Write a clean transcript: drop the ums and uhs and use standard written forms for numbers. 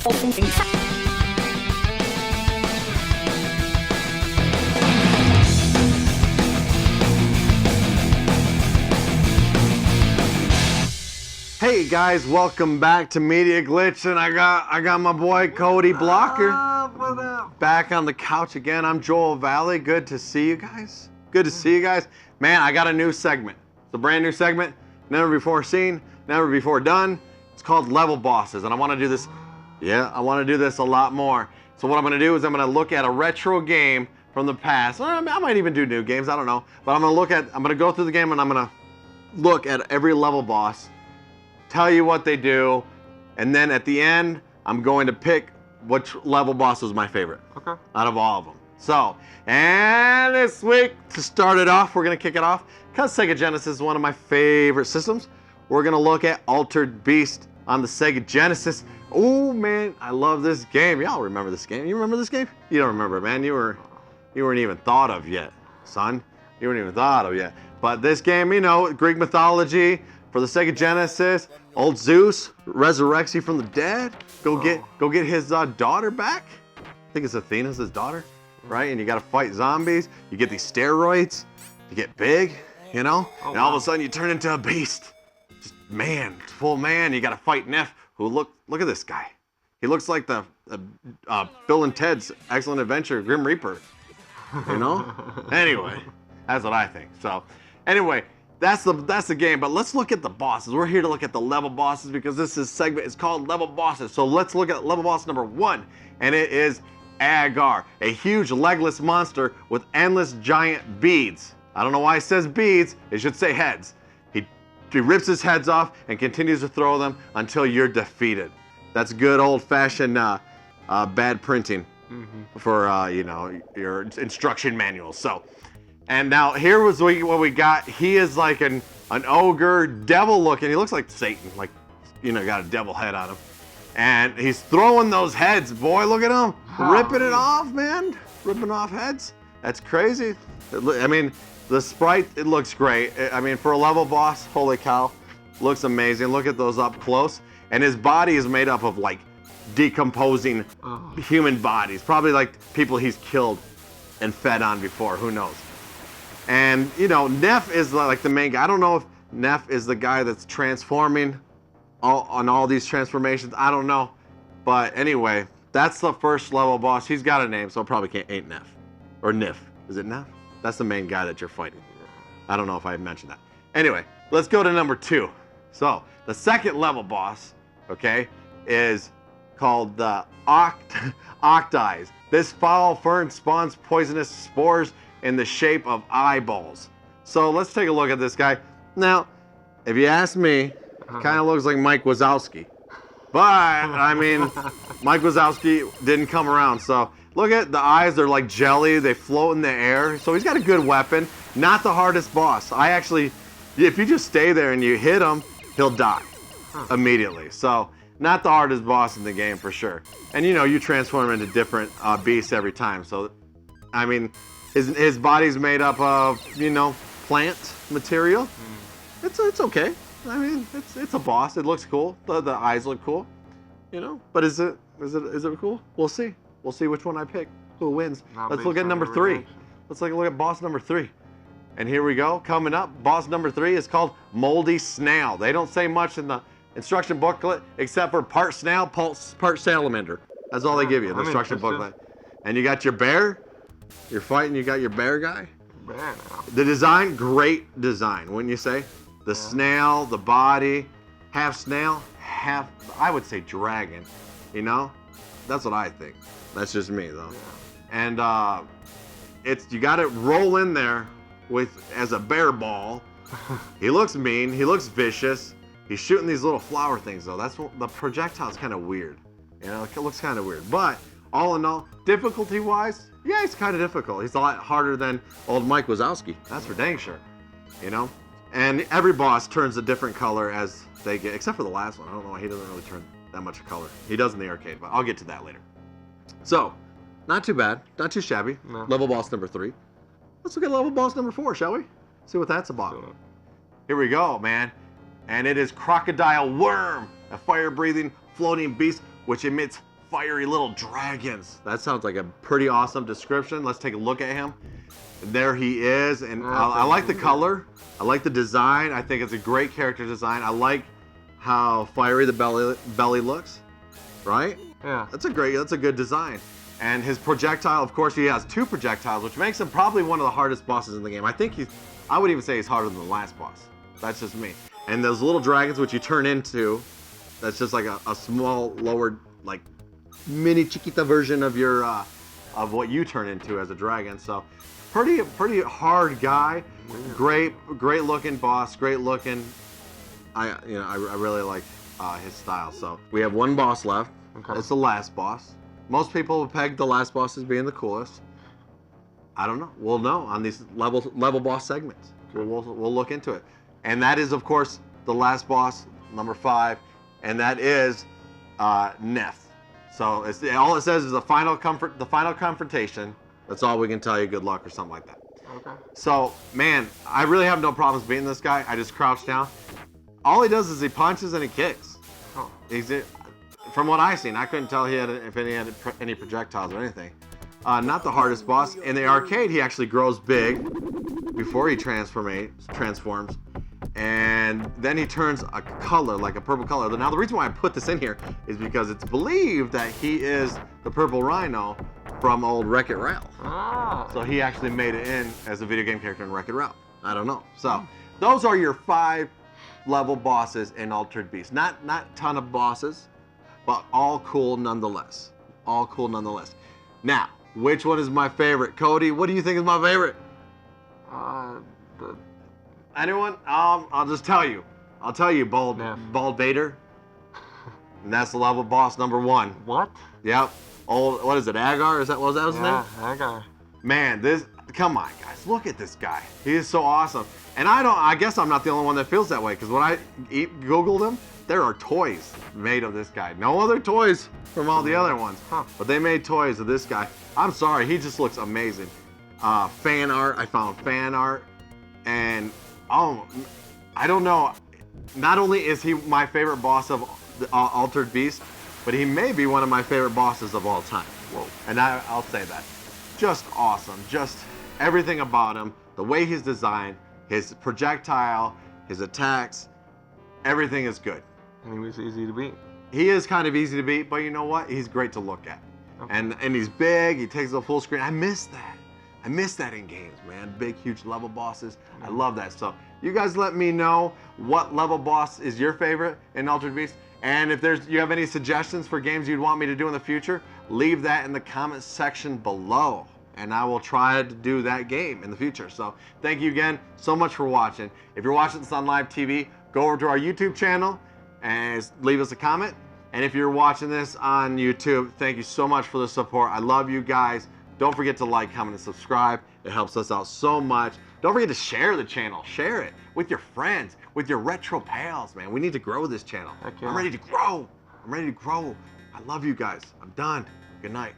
Hey guys, welcome back to Media Glitch, and I got my boy Cody Blocker back on the couch again. I'm Joel VALLIE. Good to see you guys. Good to see you guys. Man, I got a new segment. It's a brand new segment, never before seen, never before done. It's called Level Bosses, and I want to do this. Yeah, I want to do this a lot more. So what I'm going to do is I'm going to look at a retro game from the past. I might even do new games. I don't know, but I'm going to go through the game and I'm going to look at every level boss. Tell you what they do, and then at the end, I'm going to pick which level boss was my favorite out of all of them. So, and this week, to start it off, we're going to kick it off, because Sega Genesis is one of my favorite systems. We're going to look at Altered Beast on the Sega Genesis. Oh man, I love this game. Y'all remember this game? You remember this game? You don't remember it, man. You weren't even thought of yet, son. You weren't even thought of yet. But this game, you know, Greek mythology, for the Sega Genesis, old Zeus resurrects you from the dead. Go get his daughter back. I think it's Athena's his daughter, right? And you got to fight zombies. You get these steroids. You get big, you know. And all of a sudden you turn into a beast. Just man, full man. You got to fight Neff. Who look at this guy. He looks like the Bill and Ted's Excellent Adventure, Grim Reaper. You know. Anyway, that's what I think. So, anyway. That's the game, but let's look at the bosses. We're here to look at the level bosses because this segment is called Level Bosses. So let's look at level boss number 1, and it is Agar, a huge legless monster with endless giant beads. I don't know why it says beads, it should say heads. He rips his heads off and continues to throw them until you're defeated. That's good old-fashioned bad printing for you know, your instruction manuals. So. And now here was what we got. He is like an ogre, devil looking. He looks like Satan, like, you know, got a devil head on him. And he's throwing those heads, boy, look at him. Ripping it off, man. Ripping off heads. That's crazy. I mean, the sprite, it looks great. I mean, for a level boss, holy cow, looks amazing. Look at those up close. And his body is made up of like decomposing human bodies. Probably like people he's killed and fed on before, who knows. And, you know, Neff is like the main guy. I don't know if Neff is the guy that's transforming on all these transformations. I don't know. But anyway, that's the first level boss. He's got a name, so it probably ain't Neff. Or Niff. Is it Neff? That's the main guy that you're fighting. I don't know if I mentioned that. Anyway, let's go to number 2. So, the second level boss, okay, is called the Octeyes. This foul fern spawns poisonous spores in the shape of eyeballs. So let's take a look at this guy. Now, if you ask me, kind of looks like Mike Wazowski. But, I mean, Mike Wazowski didn't come around. So look at the eyes, they're like jelly, they float in the air. So he's got a good weapon, not the hardest boss. If you just stay there and you hit him, he'll die immediately. So not the hardest boss in the game for sure. And you know, you transform into different beasts every time. So, I mean, his body's made up of, you know, plant material. It's okay. I mean, it's a boss. It looks cool. The eyes look cool, you know. But is it cool? We'll see. We'll see which one I pick. Who wins? Let's look at number 3. Let's take a look at boss number 3. And here we go. Coming up, boss number 3 is called Moldy Snail. They don't say much in the instruction booklet except for part snail, part salamander. That's all they give you, the instruction booklet. And you got your bear. You're fighting, you got your bear guy. The design, great design, wouldn't you say? The snail, the body, half snail, half, I would say dragon, you know? That's what I think. That's just me though. And you gotta roll in there as a bear ball. He looks mean, he looks vicious. He's shooting these little flower things though. That's what the projectile's kind of weird. You know, it looks kind of weird. But all in all, difficulty-wise, yeah, it's kind of difficult. He's a lot harder than old Mike Wazowski. That's for dang sure. You know? And every boss turns a different color as they get, except for the last one. I don't know why he doesn't really turn that much color. He does in the arcade, but I'll get to that later. So, not too bad. Not too shabby. No. Level boss number 3. Let's look at level boss number 4, shall we? See what that's about. Sure. Here we go, man. And it is Crocodile Worm, a fire-breathing, floating beast which emits fiery little dragons. That sounds like a pretty awesome description. Let's take a look at him. There he is, and I like the color. I like the design. I think it's a great character design. I like how fiery the belly looks, right? Yeah. That's a good design. And his projectile, of course, he has 2 projectiles, which makes him probably one of the hardest bosses in the game. I would even say he's harder than the last boss. That's just me. And those little dragons, which you turn into, that's just like a small, lower, like mini chiquita version of your, of what you turn into as a dragon. So, pretty hard guy. Great looking boss. Great looking. I really like his style. So we have 1 boss left. Okay. It's the last boss. Most people peg the last boss as being the coolest. I don't know. We'll know on these level boss segments. We'll look into it. And that is, of course, the last boss, number 5, and that is Neth. So all it says is the final confrontation. That's all we can tell you. Good luck or something like that. Okay. So, man, I really have no problems beating this guy. I just crouch down. All he does is he punches and he kicks. Oh. From what I've seen, I couldn't tell if he had any projectiles or anything. Not the hardest boss. In the arcade, he actually grows big before he transforms, and then he turns a color, like a purple color. Now, the reason why I put this in here is because it's believed that he is the purple rhino from old Wreck-It Ralph. Ah. So he actually made it in as a video game character in Wreck-It Ralph. I don't know. So those are your 5 level bosses in Altered Beast. Not ton of bosses, but all cool nonetheless. All cool nonetheless. Now, which one is my favorite? Cody, what do you think is my favorite? Anyone? I'll just tell you. I'll tell you, Bald Vader. And that's the level boss number 1. What? Yep. Old, what is it, Agar? Was that his name? Yeah, Agar. Man, come on, guys. Look at this guy. He is so awesome. And I guess I'm not the only one that feels that way, because when I Googled him, there are toys made of this guy. No other toys from all the other ones. Huh. But they made toys of this guy. I'm sorry, he just looks amazing. Fan art, I found fan art. And, I don't know. Not only is he my favorite boss of the Altered Beast, but he may be one of my favorite bosses of all time. Whoa. And I'll say that. Just awesome. Just everything about him, the way he's designed, his projectile, his attacks, everything is good. And he was easy to beat. He is kind of easy to beat, but you know what? He's great to look at. Okay. And he's big, he takes the full screen. I miss that. I miss that in games, man. Big, huge level bosses. I love that stuff. You guys let me know what level boss is your favorite in Altered Beast. And if you have any suggestions for games you'd want me to do in the future, leave that in the comment section below. And I will try to do that game in the future. So thank you again so much for watching. If you're watching this on live TV, go over to our YouTube channel and leave us a comment. And if you're watching this on YouTube, thank you so much for the support. I love you guys. Don't forget to like, comment, and subscribe. It helps us out so much. Don't forget to share the channel. Share it with your friends, with your retro pals, man. We need to grow this channel. Heck yeah. I'm ready to grow. I love you guys. I'm done. Good night.